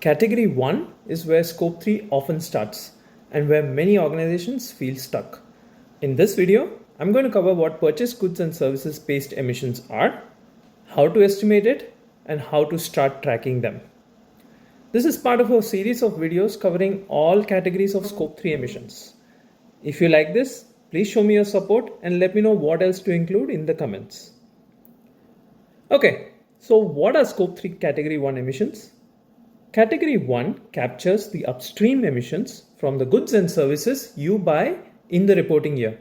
Category 1 is where Scope 3 often starts and where many organizations feel stuck. In this video, I'm going to cover what purchased goods and services based emissions are, how to estimate it, and how to start tracking them. This is part of a series of videos covering all categories of Scope 3 emissions. If you like this, please show me your support and let me know what else to include in the comments. Okay, so what are Scope 3 Category 1 emissions? Category 1 captures the upstream emissions from the goods and services you buy in the reporting year.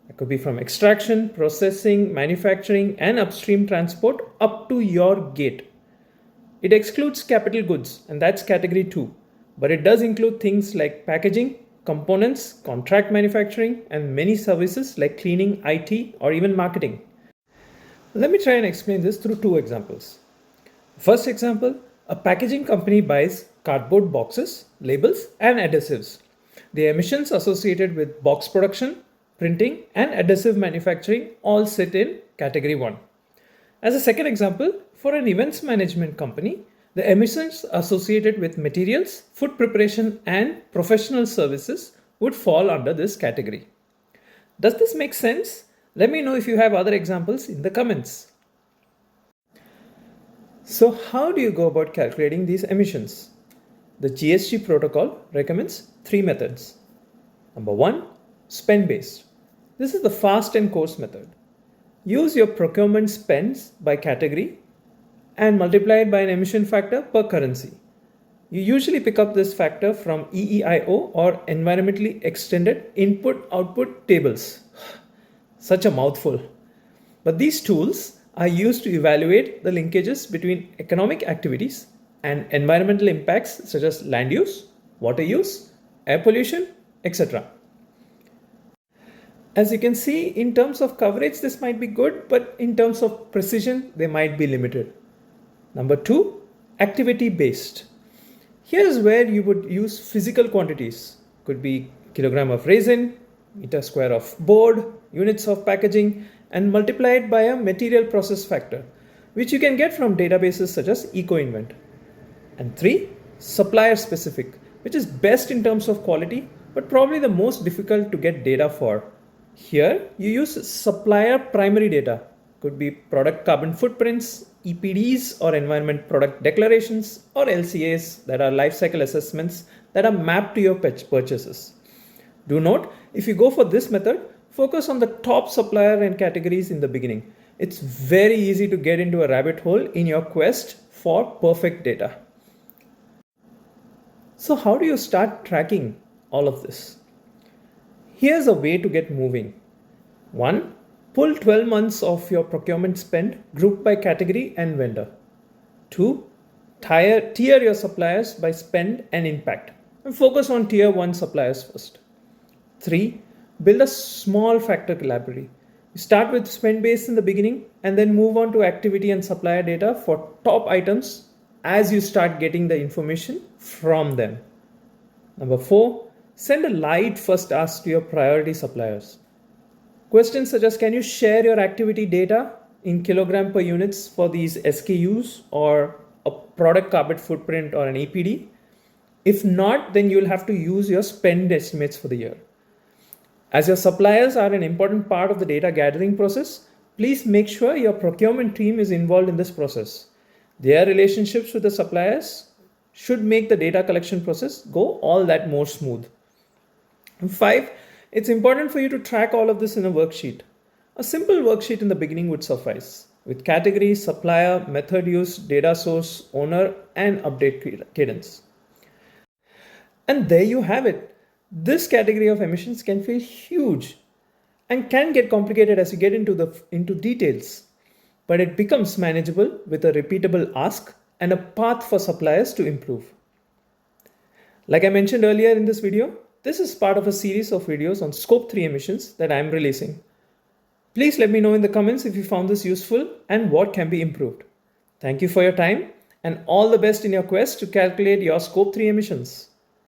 It could be from extraction, processing, manufacturing, and upstream transport up to your gate. It excludes capital goods, and that's Category 2, but it does include things like packaging, components, contract manufacturing, and many services like cleaning, IT, or even marketing. Let me try and explain this through two examples. First example, a packaging company buys cardboard boxes, labels, and adhesives. The emissions associated with box production, printing, and adhesive manufacturing all sit in Category 1. As a second example, for an events management company, the emissions associated with materials, food preparation, and professional services would fall under this category. Does this make sense? Let me know if you have other examples in the comments. So how do you go about calculating these emissions? The GSG protocol recommends three methods. Number 1, spend-based. This is the fast and coarse method. Use your procurement spends by category and multiply it by an emission factor per currency. You usually pick up this factor from EEIO or Environmentally Extended Input-Output tables. Such a mouthful. But these tools are used to evaluate the linkages between economic activities and environmental impacts such as land use, water use, air pollution, etc. As you can see, in terms of coverage, this might be good, but in terms of precision, they might be limited. Number 2, activity-based. Here's where you would use physical quantities. Could be kilogram of resin, meter square of board, units of packaging, and multiply it by a material process factor, which you can get from databases such as EcoInvent. And 3, supplier specific, which is best in terms of quality, but probably the most difficult to get data for. Here, you use supplier primary data. Could be product carbon footprints, EPDs or environment product declarations, or LCAs that are life cycle assessments that are mapped to your purchases. Do note, if you go for this method, focus on the top supplier and categories in the beginning. It's very easy to get into a rabbit hole in your quest for perfect data. So how do you start tracking all of this? Here's a way to get moving. 1. Pull 12 months of your procurement spend grouped by category and vendor. 2. Tier your suppliers by spend and impact, and focus on tier 1 suppliers first. 3. Build a small factor library. You start with spend base in the beginning and then move on to activity and supplier data for top items as you start getting the information from them. Number 4, send a light first ask to your priority suppliers. Questions such as, can you share your activity data in kilogram per units for these SKUs or a product carbon footprint or an EPD? If not, then you'll have to use your spend estimates for the year. As your suppliers are an important part of the data gathering process, please make sure your procurement team is involved in this process. Their relationships with the suppliers should make the data collection process go all that more smooth. And 5, it's important for you to track all of this in a worksheet. A simple worksheet in the beginning would suffice, with category, supplier, method used, data source, owner, and update cadence. And there you have it. This category of emissions can feel huge and can get complicated as you get into details, but it becomes manageable with a repeatable ask and a path for suppliers to improve. Like I mentioned earlier in this video, this is part of a series of videos on Scope 3 emissions that I am releasing. Please let me know in the comments if you found this useful and what can be improved. Thank you for your time and all the best in your quest to calculate your Scope 3 emissions.